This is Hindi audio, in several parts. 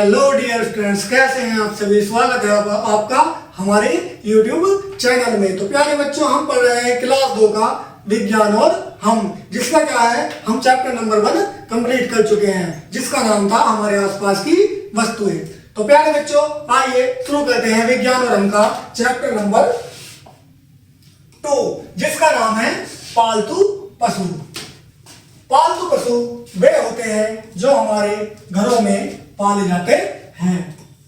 हेलो डियर स्टूडेंट्स, कैसे हैं आप सभी। स्वागत है आपका हमारे YouTube चैनल में। तो प्यारे बच्चों, हम पढ़ रहे हैं क्लास 2 का विज्ञान और हम, जिसका क्या है, हम चैप्टर नंबर 1 कंप्लीट कर चुके हैं, जिसका नाम था हमारे आसपास की वस्तुएं। तो प्यारे बच्चों, आइए शुरू करते हैं विज्ञान और हम का चैप्टर नंबर 2, जिसका नाम है पालतू पशु। पालतू पशु वे होते हैं जो हमारे घरों में पाले जाते हैं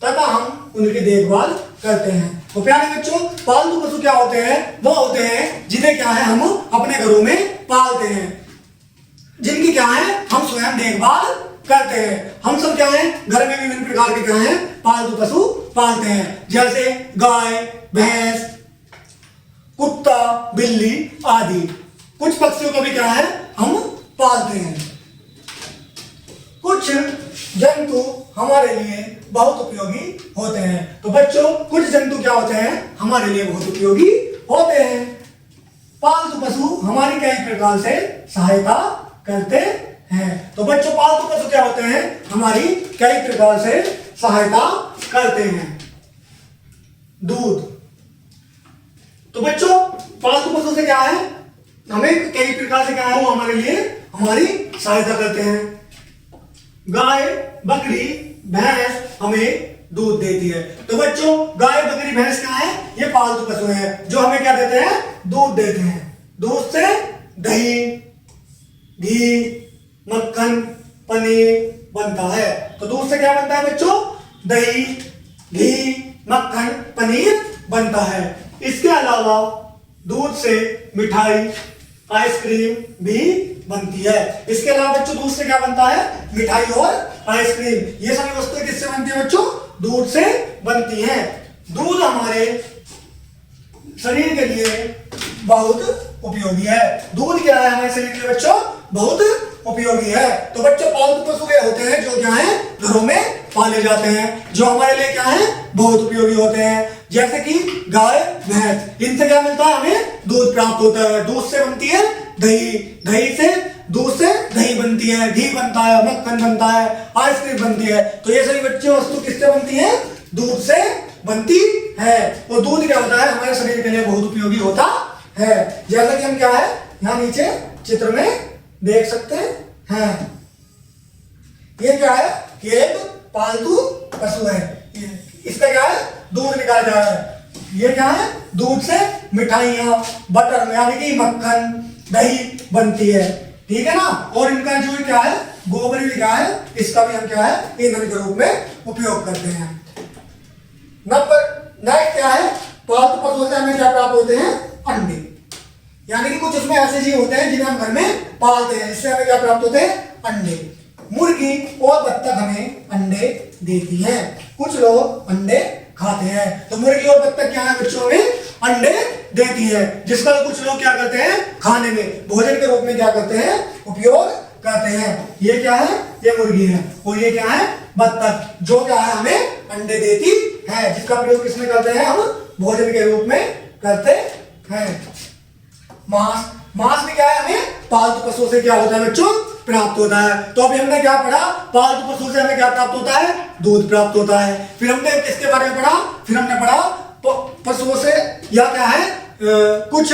तथा हम उनकी देखभाल करते हैं। तो प्यारे बच्चों, पालतू पशु क्या होते हैं? वो होते हैं जिन्हें क्या है, हम अपने घरों में पालते हैं, जिनकी क्या है, हम स्वयं देखभाल करते हैं। हम सब क्या है, घर में विभिन्न प्रकार के क्या है, पालतू पशु पालते हैं, जैसे गाय, भैंस, कुत्ता, बिल्ली आदि। कुछ पक्षियों को भी क्या है, हम पालते हैं। कुछ जंतु हमारे लिए बहुत उपयोगी होते हैं। तो बच्चों, कुछ जंतु क्या होते हैं, हमारे लिए बहुत उपयोगी होते हैं। पालतू पशु हमारी कई प्रकार से सहायता करते हैं। तो बच्चों, पालतू पशु क्या होते हैं, हमारी कई प्रकार से सहायता करते हैं। दूध। तो बच्चों, पालतू पशु से क्या है, हमें कई प्रकार से क्या है, वो हमारे लिए हमारी सहायता करते हैं। गाय, बकरी, भैंस हमें दूध देती है। तो बच्चों, गाय, बकरी, भैंस क्या है, ये पालतू पशु है जो हमें क्या देते हैं, दूध देते हैं। दूध से दही, घी, मक्खन, पनीर बनता है। तो दूध से क्या बनता है बच्चों, दही, घी, मक्खन, पनीर बनता है। इसके अलावा दूध से मिठाई, आइसक्रीम भी बनती है। इसके अलावा बच्चों, दूध से क्या बनता है, मिठाई और आइसक्रीम। ये सभी वस्तुएं किससे बनती है बच्चों, दूध से बनती हैं। दूध हमारे शरीर के लिए बहुत उपयोगी है। दूध क्या है, हमारे शरीर के लिए बच्चों बहुत उपयोगी है। तो बच्चों, पालतू पशु वे होते हैं जो क्या है, घरों में पाले जाते हैं, जो हमारे लिए क्या है, बहुत उपयोगी होते हैं। जैसे कि गाय, भैंस, इनसे क्या मिलता है, हमें दूध प्राप्त होता है। दूध से बनती है दही, दही से दूध से दही बनती है, घी बनता है, मक्खन बनता है, आइसक्रीम बनती है। तो ये सभी बच्चों वस्तु किससे बनती है, दूध से बनती है। और दूध क्या होता है, हमारे शरीर के लिए बहुत उपयोगी होता है। जैसा कि हम क्या है, यहाँ नीचे चित्र में देख सकते हैं। ये क्या है, ये एक पालतू पशु है। इसका क्या है, दूध निकाला जा रहा है। ये क्या है, दूध से मिठाइयाँ, बटर यानी कि मक्खन, दही बनती है, ठीक है ना। और इनका जो क्या है, गोबर भी क्या है, इसका भी हम क्या है, ईंधन के रूप में उपयोग करते हैं। नंबर नेक्स्ट क्या है, पालतू पशुओं से हमें क्या प्राप्त होते हैं, अंडे। यानी कि कुछ उसमें ऐसे जीव होते हैं जिन्हें हम घर में पालते हैं, इससे हमें क्या प्राप्त होते हैं, अंडे। मुर्गी और बत्तख हमें अंडे देती हैं। कुछ लोग अंडे खाते हैं। तो मुर्गी और बत्तख क्या है बच्चों में, अंडे देती है, जिसका कुछ लोग क्या करते हैं, खाने में भोजन के रूप में क्या करते हैं, उपयोग करते हैं। ये क्या है, ये मुर्गी है, और ये क्या है, बत्तख, जो क्या है, हमें अंडे देती है, जिसका प्रयोग किसमें करते हैं, हम भोजन के रूप में करते हैं। मांस, मांस में क्या है, हमें पालतू पशुओं से क्या होता है बच्चों, प्राप्त होता है। तो अभी हमने क्या पढ़ा, पालतू पशुओं से हमें क्या प्राप्त होता है, दूध प्राप्त होता है। फिर हमने किसके बारे में पढ़ा, फिर हमने पढ़ा पशुओं से या क्या है, कुछ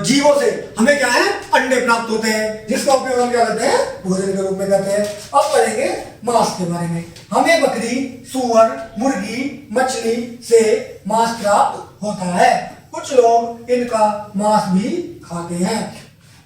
जीवों से हमें क्या है, अंडे प्राप्त होते हैं, जिसका उपयोग हम क्या करते हैं, भोजन के रूप में करते हैं। अब पढ़ेंगे मांस के बारे में। हमें बकरी, सूअर, मुर्गी, मछली से मांस प्राप्त होता है। कुछ लोग इनका मांस भी खाते हैं,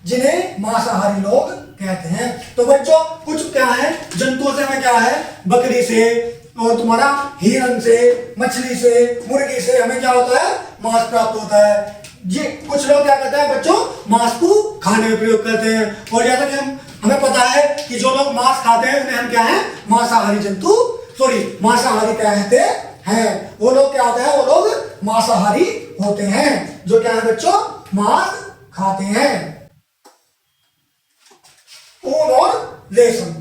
जिन्हें मांसाहारी लोग कहते हैं। तो बच्चों, कुछ क्या है, जंतुओं से हमें क्या है, बकरी से और तुम्हारा हिरन से, मछली से, मुर्गी से हमें क्या होता है, मांस प्राप्त होता है। जी, कुछ लोग क्या करते हैं बच्चों, मांस को खाने में प्रयोग करते हैं। और जैसा कि हमें पता है कि जो लोग मांस खाते हैं उन्हें हम क्या है, मांसाहारी जंतु, मांसाहारी कहते हैं। वो लोग क्या होते हैं, वो लोग मांसाहारी होते हैं, जो क्या है बच्चों, मांस खाते हैं। ऊन और रेशम,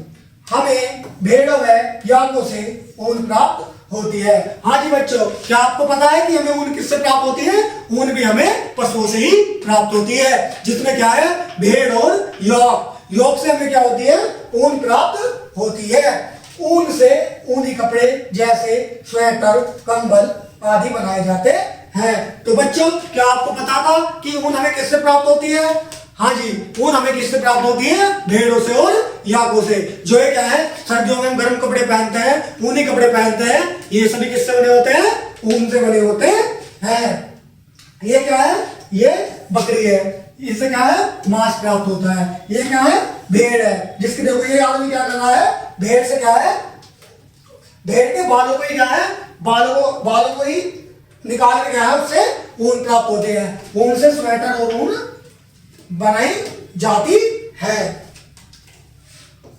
हमें भेड़ों व याकों से ऊन प्राप्त होती है। हाँ जी बच्चों, क्या आपको पता है कि हमें ऊन किससे प्राप्त होती है, ऊन भी हमें पशुओं से ही प्राप्त होती है, जिसमें क्या है, भेड़ और याक। योग से हमें क्या होती है, ऊन प्राप्त होती है। ऊन से ऊनी कपड़े जैसे स्वेटर, कंबल आदि बनाए जाते हैं। तो बच्चों, क्या आपको पता था कि ऊन हमें किससे प्राप्त होती है? हाँ जी, ऊन हमें किससे प्राप्त होती है? भेड़ों से और याकों से। जो है क्या है, सर्दियों में हम गर्म कपड़े पहनते हैं, ऊनी कपड़े पहनते हैं, ये सभी किससे बने होते हैं? ऊन से बने होते हैं। ये क्या है? ये बकरी है, इससे क्या है? मांस प्राप्त होता है। ये क्या है? भेड़ है, जिसके देखो ये आदमी क्या कर रहा है? भेड़ से क्या है? भेड़ के बालों को ही क्या है? बालों को ही निकाल के क्या है, उससे ऊन प्राप्त होते हैं। ऊन से स्वेटर और ऊन बनाई जाती है।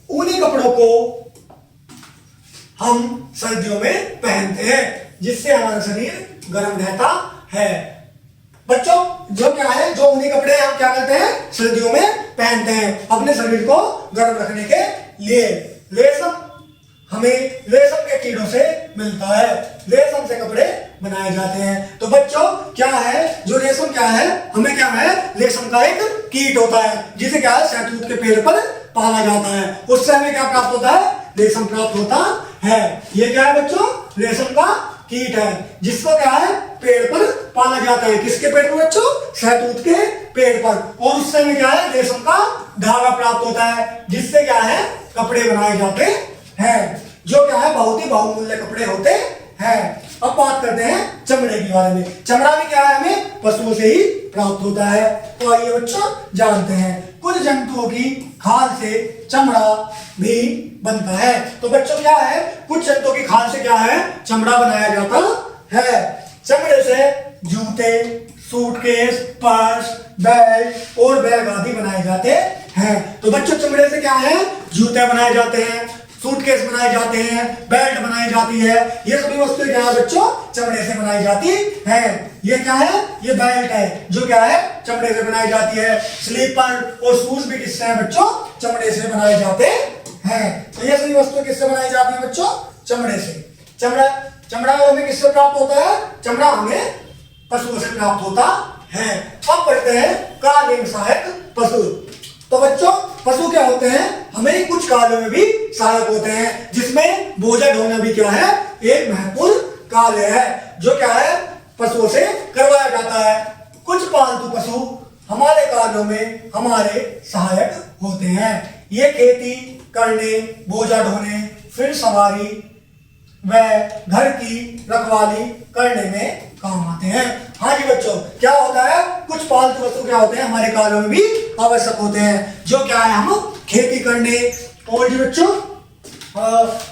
ऊनी कपड़ों को हम सर्दियों में पहनते हैं, जिससे हमारा शरीर गर्म रहता है। बच्चों, जो क्या है, जो ऊनी कपड़े हम क्या करते हैं? सर्दियों में पहनते हैं अपने शरीर को गर्म रखने के लिए। रेशम हमें रेशम के कीड़ों से मिलता है, रेशम से कपड़े बनाए जाते हैं। तो बच्चों, क्या है, जो रेशम क्या है, हमें क्या है, रेशम का एक कीट होता है, जिसे क्या है, शहतूत के पेड़ पर पाला जाता है। उससे हमें क्या प्राप्त होता है? रेशम प्राप्त होता है। ये क्या है बच्चों? रेशम का कीट है, जिसको क्या है, पेड़ पर पाला जाता है। किसके पेड़ पर बच्चों? शहतूत के पेड़ पर। और उससे हमें क्या है, रेशम का धागा प्राप्त होता है, जिससे क्या है, कपड़े बनाए जाते हैं, जो क्या है, बहुत ही बहुमूल्य कपड़े होते हैं। अब बात करते हैं चमड़े के बारे में। चमड़ा भी क्या है, हमें पशुओं से ही प्राप्त होता है। तो आइए बच्चों जानते हैं। कुछ जंतुओं की खाल से चमड़ा भी बनता है। तो बच्चों, क्या है, कुछ जंतुओं की खाल से क्या है, चमड़ा बनाया जाता है। चमड़े से जूते, सूटकेस, पर्स, बेल्ट और बैग आदि बनाए जाते हैं। तो बच्चों, चमड़े से क्या है, जूते बनाए जाते हैं, सूटकेस बनाए जाते हैं, बेल्ट बनाई जाती है। ये सभी वस्तुएं क्या है बच्चों? चमड़े से बनाई जाती है। ये क्या है? ये बेल्ट है, जो क्या है, चमड़े से बनाई जाती है। स्लीपर और शूज भी किससे है बच्चों? चमड़े से बनाए जाते हैं। तो ये सभी वस्तुएं किससे बनाई जाती है बच्चों? चमड़े से। चमड़ा हमें किससे प्राप्त होता है? चमड़ा हमें पशुओं से प्राप्त होता है। अब पढ़ते हैं कार्य सहायक पशु। तो बच्चों, पशु क्या होते हैं? हमें कुछ कार्यों में भी सहायक होते हैं, जिसमें बोझा ढोना भी क्या है, एक महत्वपूर्ण कार्य है, जो क्या है, पशुओं से करवाया जाता है। कुछ पालतू पशु हमारे कार्यों में हमारे सहायक होते हैं। ये खेती करने, बोझा ढोने, फिर सवारी व घर की रखवाली करने में काम आते हैं। हाँ जी बच्चों, क्या होता है, कुछ पालतू पशु क्या होते हैं, हमारे कार्यों में भी आवश्यक होते हैं, जो क्या है, हम खेती करने और जी बच्चों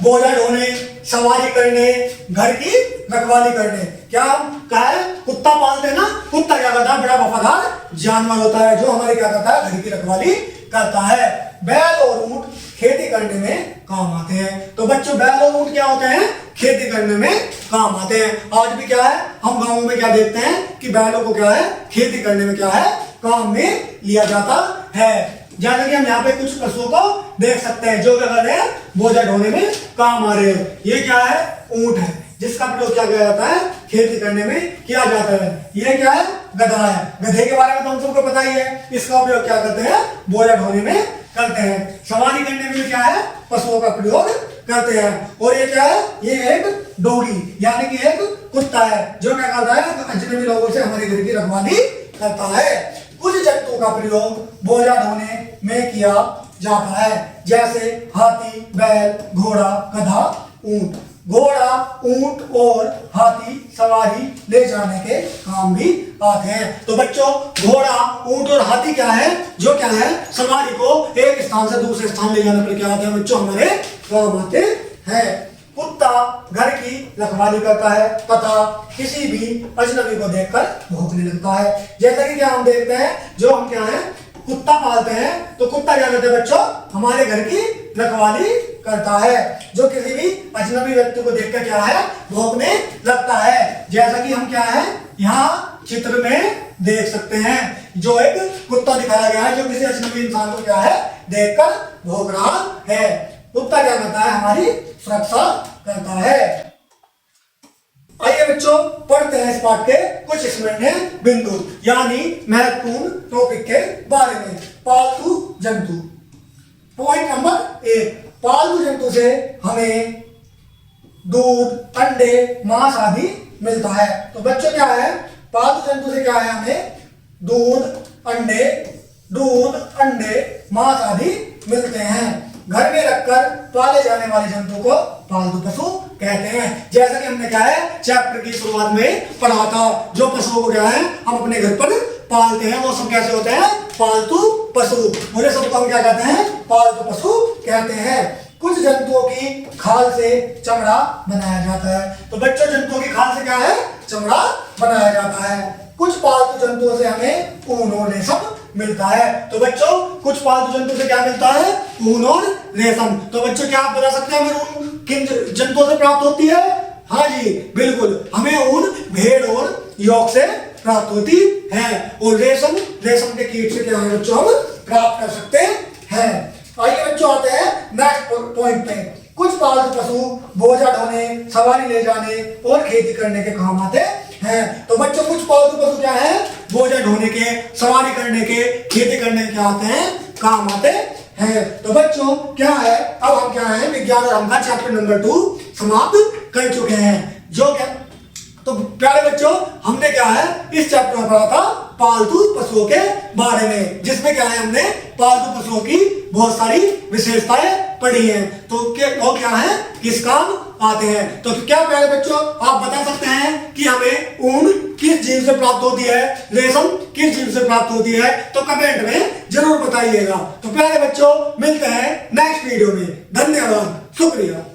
बोझा ढोने, सवारी करने, घर की रखवाली करने। क्या है, कुत्ता पालते हैं ना, कुत्ता क्या करता है, बड़ा वफादार जानवर होता है, जो हमारे क्या करता है, घर की रखवाली करता है। बैल और ऊंट खेती करने में काम आते हैं। तो बच्चों, बैल और ऊंट क्या होते हैं, खेती करने में काम आते हैं। आज भी क्या है, हम गांवों में क्या देखते हैं कि बैलों को क्या है, खेती करने में क्या है, काम में लिया जाता है। जैसे कि हम यहाँ पे कुछ पशुओं को देख सकते हैं, जो क्या कर रहे हैं, बोझा ढोने में काम आ रहे हैं। ये क्या है, ऊंट है, जिसका प्रयोग क्या किया जाता है, खेती करने में किया जाता है। ये क्या है, गधा है। गधे के बारे में तो हम सबको पता ही है, इसका उपयोग क्या करते हैं, बोझा ढोने में करते हैं। सवारी करने में क्या है, पशुओं का प्रयोग करते हैं। और ये क्या है, ये एक डोगी यानी कि एक कुत्ता है, जो क्या करता है, अजनबी लोगों से हमारे घर की रखवाली करता है। कुछ जंतुओं का प्रयोग बोझा ढोने में किया जाता है, जैसे हाथी, बैल, घोड़ा, गधा, ऊंट। घोड़ा, ऊंट और हाथी सवारी ले जाने के काम भी आते हैं। तो बच्चों, घोड़ा, ऊंट और हाथी क्या है, जो क्या है, सवारी को एक स्थान से दूसरे स्थान ले जाने पर क्या आते हैं बच्चों, हमारे काम आते हैं। कुत्ता घर की रखवाली करता है तथा किसी भी अजनबी को देखकर भौंकने लगता है। जैसा कि क्या हम देखते हैं, जो हम क्या है, कुत्ता पालते हैं, तो कुत्ता क्या करता है बच्चों, हमारे घर की रखवाली करता है, जो किसी भी अजनबी व्यक्ति को देखकर क्या है, भौंकने लगता है। जैसा कि हम क्या है, यहाँ चित्र में देख सकते हैं, जो एक कुत्ता दिखाया गया है, जो किसी अजनबी इंसान को क्या है, देखकर भौंक रहा है। कुत्ता क्या करता है, हमारी सुरक्षा करता है। आइए बच्चों, पढ़ते हैं इस पाठ के कुछ स्मरणीय बिंदु, यानी महत्वपूर्ण टॉपिक के बारे में। पालतू जंतु। पॉइंट नंबर 1, पालतू जंतु से हमें दूध, अंडे, मांस आदि मिलता है। तो बच्चों क्या है, पालतू जंतु से क्या है, हमें दूध, अंडे, मांस आदि मिलते हैं। घर में रखकर पाले जाने वाले जंतु को पालतू पशु कहते हैं। जैसा कि हमने क्या है चैप्टर की शुरुआत में पढ़ा था, जो पशुओं को क्या है हम अपने घर पर पालते हैं वो सब कैसे होते हैं, पालतू पशु। उन्हें सब हम क्या कहते हैं, पालतू पशु कहते हैं। कुछ जंतुओं की खाल से चमड़ा बनाया जाता है। तो बच्चों जंतुओं की खाल से क्या है, चमड़ा बनाया जाता है। कुछ पालतू जंतुओं से हमें ऊन और रेशम मिलता है। तो बच्चों कुछ पालतू जंतु से क्या मिलता है, ऊन और रेशम। तो बच्चों क्या आप बता सकते हैं हमें ऊन किन जंतुओं से प्राप्त होती है? हाँ जी बिल्कुल, हमें ऊन भेड़ और योग से प्राप्त होती है। और रेशम के कीट से क्या है बच्चों हम प्राप्त कर सकते हैं। आइए बच्चों आते हैं नेक्स्ट पॉइंट पे। कुछ पालतू पशु बोझा ढोने, सवारी ले जाने और खेती करने के काम आते हैं। तो बच्चों कुछ पालतू पशु क्या है, बोझा ढोने के, सवारी करने के, खेती करने के आते हैं, काम आते हैं। तो बच्चों क्या है, अब हम क्या है विज्ञान और अंक चैप्टर नंबर 2 समाप्त कर चुके हैं। जो क्या तो प्यारे बच्चों हमने क्या है इस चैप्टर में पढ़ा था पालतू पशुओं के बारे में, जिसमें क्या है हमने पालतू पशुओं की बहुत सारी विशेषताएं पढ़ी हैं। तो वो क्या है किस काम आते हैं। तो क्या प्यारे बच्चों आप बता सकते हैं कि हमें ऊन किस जीव से प्राप्त होती है, रेशम किस जीव से प्राप्त होती है? तो कमेंट में जरूर बताइएगा। तो प्यारे बच्चों मिलते हैं नेक्स्ट वीडियो में। धन्यवाद, शुक्रिया।